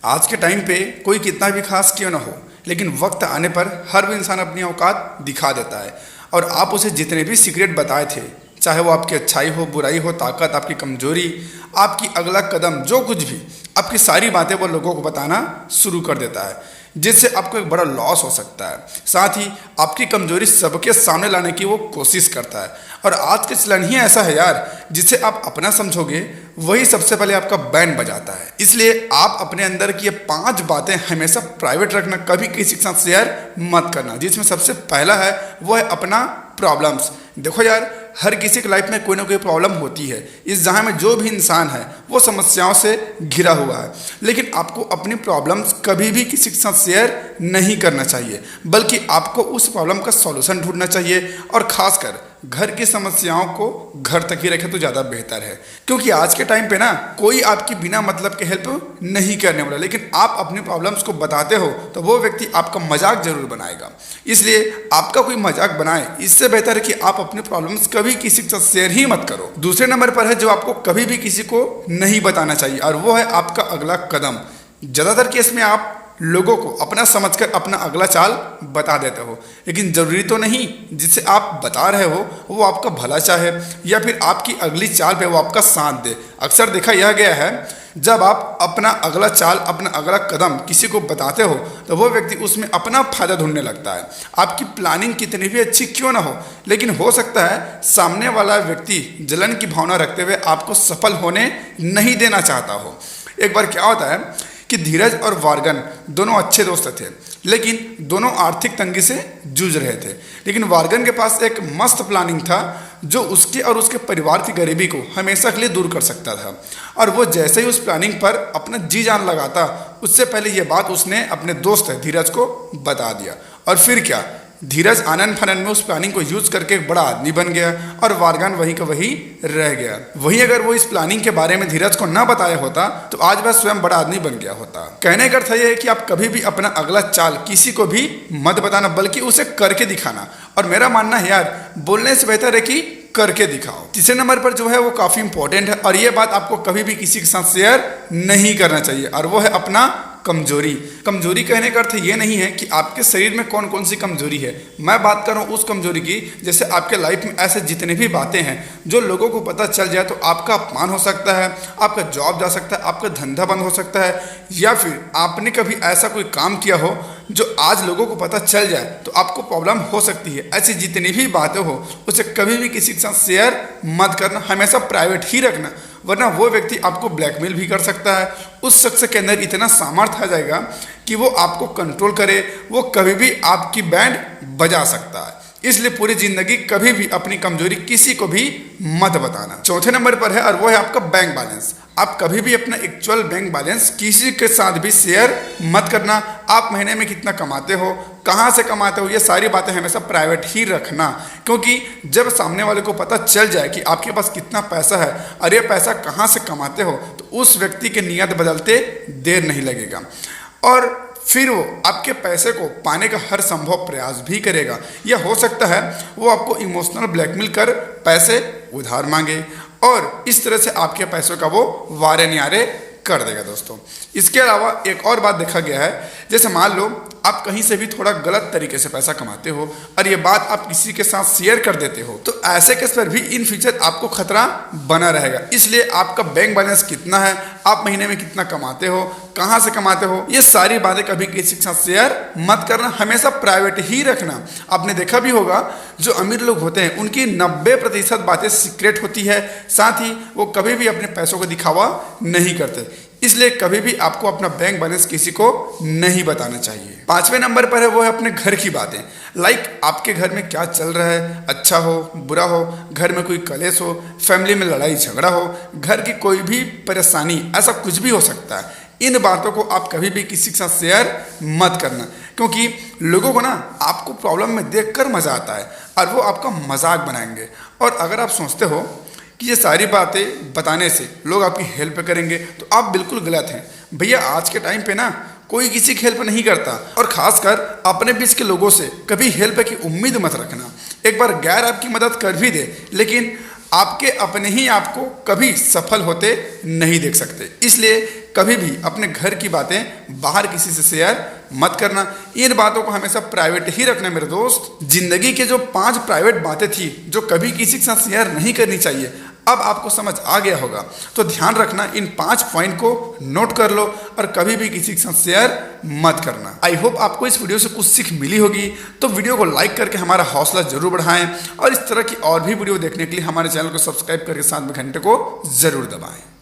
आज के टाइम पे कोई कितना भी खास क्यों ना हो, लेकिन वक्त आने पर हर वो इंसान अपनी औकात दिखा देता है। और आप उसे जितने भी सीक्रेट बताए थे, चाहे वो आपकी अच्छाई हो, बुराई हो, ताकत, आपकी कमजोरी, आपकी अगला कदम, जो कुछ भी, आपकी सारी बातें वो लोगों को बताना शुरू कर देता है, जिससे आपको एक बड़ा लॉस हो सकता है। साथ ही आपकी कमजोरी सबके सामने लाने की वो कोशिश करता है। और आज का चलन ही ऐसा है यार, जिसे आप अपना समझोगे वही सबसे पहले आपका बैंड बजाता है। इसलिए आप अपने अंदर की ये 5 बातें हमेशा प्राइवेट रखना, कभी किसी के साथ शेयर मत करना। जिसमें सबसे पहला है वो है अपना प्रॉब्लम्स। देखो यार, हर किसी की लाइफ में कोई ना कोई प्रॉब्लम होती है। इस जहाँ में जो भी इंसान है वो समस्याओं से घिरा हुआ है, लेकिन आपको अपनी प्रॉब्लम्स कभी भी किसी के साथ शेयर नहीं करना चाहिए, बल्कि आपको उस प्रॉब्लम का सॉल्यूशन ढूंढना चाहिए। और खासकर घर की समस्याओं को घर तक ही रखें तो ज़्यादा बेहतर है, क्योंकि आज के टाइम पे ना कोई आपकी बिना मतलब के हेल्प नहीं करने वाला। लेकिन आप अपनी प्रॉब्लम्स को बताते हो तो वो व्यक्ति आपका मजाक जरूर बनाएगा। इसलिए आपका कोई मजाक बनाए, इससे बेहतर है कि आप अपनी प्रॉब्लम्स कभी किसी के साथ शेयर ही मत करो। दूसरे नंबर पर है जो आपको कभी भी किसी को नहीं बताना चाहिए, और वो है आपका अगला कदम। ज़्यादातर केस में आप लोगों को अपना समझकर अपना अगला चाल बता देते हो, लेकिन जरूरी तो नहीं जिसे आप बता रहे हो वो आपका भला चाहे या फिर आपकी अगली चाल पे वो आपका साथ दे। अक्सर देखा यह गया है, जब आप अपना अगला चाल, अपना अगला कदम किसी को बताते हो तो वो व्यक्ति उसमें अपना फायदा ढूंढने लगता है। आपकी प्लानिंग कितनी भी अच्छी क्यों ना हो, लेकिन हो सकता है सामने वाला व्यक्ति जलन की भावना रखते हुए आपको सफल होने नहीं देना चाहता हो। एक बार क्या होता है कि धीरज और वार्गन दोनों अच्छे दोस्त थे, लेकिन दोनों आर्थिक तंगी से जूझ रहे थे। लेकिन वार्गन के पास एक मस्त प्लानिंग था जो उसके और उसके परिवार की गरीबी को हमेशा के लिए दूर कर सकता था। और वो जैसे ही उस प्लानिंग पर अपना जी जान लगाता, उससे पहले ये बात उसने अपने दोस्त धीरज को बता दिया। और फिर क्या, धीरज आनंद फानन में उस प्लानिंग को यूज करके एक बड़ा आदमी बन गया और वार्गन वहीं का वहीं रह गया। वहीं अगर वो इस प्लानिंग के बारे में धीरज को ना बताया होता तो आज वह स्वयं बड़ा आदमी बन गया होता। कहने का अर्थ यह है कि आप कभी भी अपना अगला चाल किसी को भी मत बताना, बल्कि उसे करके दिखाना। और मेरा मानना है यार, बोलने से बेहतर है कि करके दिखाओ। तीसरे नंबर पर जो है वो काफी इंपॉर्टेंट है, और ये बात आपको कभी भी किसी के साथ शेयर नहीं करना चाहिए, और वो है अपना कमजोरी। कमजोरी कहने का अर्थ ये नहीं है कि आपके शरीर में कौन कौन सी कमजोरी है। मैं बात कर रहा हूँ उस कमजोरी की, जैसे आपके लाइफ में ऐसे जितने भी बातें हैं जो लोगों को पता चल जाए तो आपका अपमान हो सकता है, आपका जॉब जा सकता है, आपका धंधा बंद हो सकता है, या फिर आपने कभी ऐसा कोई काम किया हो जो आज लोगों को पता चल जाए तो आपको प्रॉब्लम हो सकती है। ऐसी जितनी भी बातें हो उसे कभी भी किसी के साथ शेयर मत करना, हमेशा प्राइवेट ही रखना, वरना वो व्यक्ति आपको ब्लैकमेल भी कर सकता है। उस शख्स के अंदर इतना सामर्थ्य आ जाएगा कि वो आपको कंट्रोल करे, वो कभी भी आपकी बैंड बजा सकता है। इसलिए पूरी जिंदगी कभी भी अपनी कमजोरी किसी को भी मत बताना। चौथे नंबर पर है, और वो है आपका बैंक बैलेंस। आप कभी भी अपना एक्चुअल बैंक बैलेंस किसी के साथ भी शेयर मत करना। आप महीने में कितना कमाते हो, कहाँ से कमाते हो, ये सारी बातें हमेशा प्राइवेट ही रखना, क्योंकि जब सामने वाले को पता चल जाए कि आपके पास कितना पैसा है और ये पैसा कहाँ से कमाते हो, तो उस व्यक्ति की नीयत बदलते देर नहीं लगेगा, और फिर वो आपके पैसे को पाने का हर संभव प्रयास भी करेगा। यह हो सकता है वो आपको इमोशनल ब्लैकमेल कर पैसे उधार मांगे, और इस तरह से आपके पैसों का वो वारे न्यारे कर देगा दोस्तों। इसके अलावा एक और बात देखा गया है, जैसे मान लो आप कहीं से भी थोड़ा गलत तरीके से पैसा कमाते हो और ये बात आप किसी के साथ शेयर कर देते हो, तो ऐसे केस पर भी इन फ्यूचर आपको खतरा बना रहेगा। इसलिए आपका बैंक बैलेंस कितना है, आप महीने में कितना कमाते हो, कहाँ से कमाते हो, ये सारी बातें कभी किसी के साथ शेयर मत करना, हमेशा प्राइवेट ही रखना। आपने देखा भी होगा जो अमीर लोग होते हैं उनकी 90% बातें सीक्रेट होती है, साथ ही वो कभी भी अपने पैसों को दिखावा नहीं करते। इसलिए कभी भी आपको अपना बैंक बैलेंस किसी को नहीं बताना चाहिए। 5वें नंबर पर है वो है अपने घर की बातें। लाइक आपके घर में क्या चल रहा है, अच्छा हो बुरा हो, घर में कोई कलेश हो, फैमिली में लड़ाई झगड़ा हो, घर की कोई भी परेशानी, ऐसा कुछ भी हो सकता है। इन बातों को आप कभी भी किसी के साथ शेयर मत करना, क्योंकि लोगों को ना आपको प्रॉब्लम में देखकर मजा आता है और वो आपका मजाक बनाएंगे। और अगर आप सोचते हो कि ये सारी बातें बताने से लोग आपकी हेल्प करेंगे, तो आप बिल्कुल गलत हैं। भैया आज के टाइम पे ना कोई किसी की हेल्प नहीं करता, और खासकर अपने बीच के लोगों से कभी हेल्प की उम्मीद मत रखना। एक बार गैर आपकी मदद कर भी दे, लेकिन आपके अपने ही आपको कभी सफल होते नहीं देख सकते। इसलिए कभी भी अपने घर की बातें बाहर किसी से शेयर मत करना। इन बातों को हमेशा प्राइवेट ही रखना मेरे दोस्त। जिंदगी के जो 5 प्राइवेट बातें थी जो कभी किसी के साथ शेयर नहीं करनी चाहिए, अब आपको समझ आ गया होगा। तो ध्यान रखना, इन 5 पॉइंट को नोट कर लो और कभी भी किसी के साथ शेयर मत करना। आई होप आपको इस वीडियो से कुछ सीख मिली होगी। तो वीडियो को लाइक करके हमारा हौसला जरूर बढ़ाएं और इस तरह की और भी वीडियो देखने के लिए हमारे चैनल को सब्सक्राइब करके साथ में घंटे को जरूर दबाएं।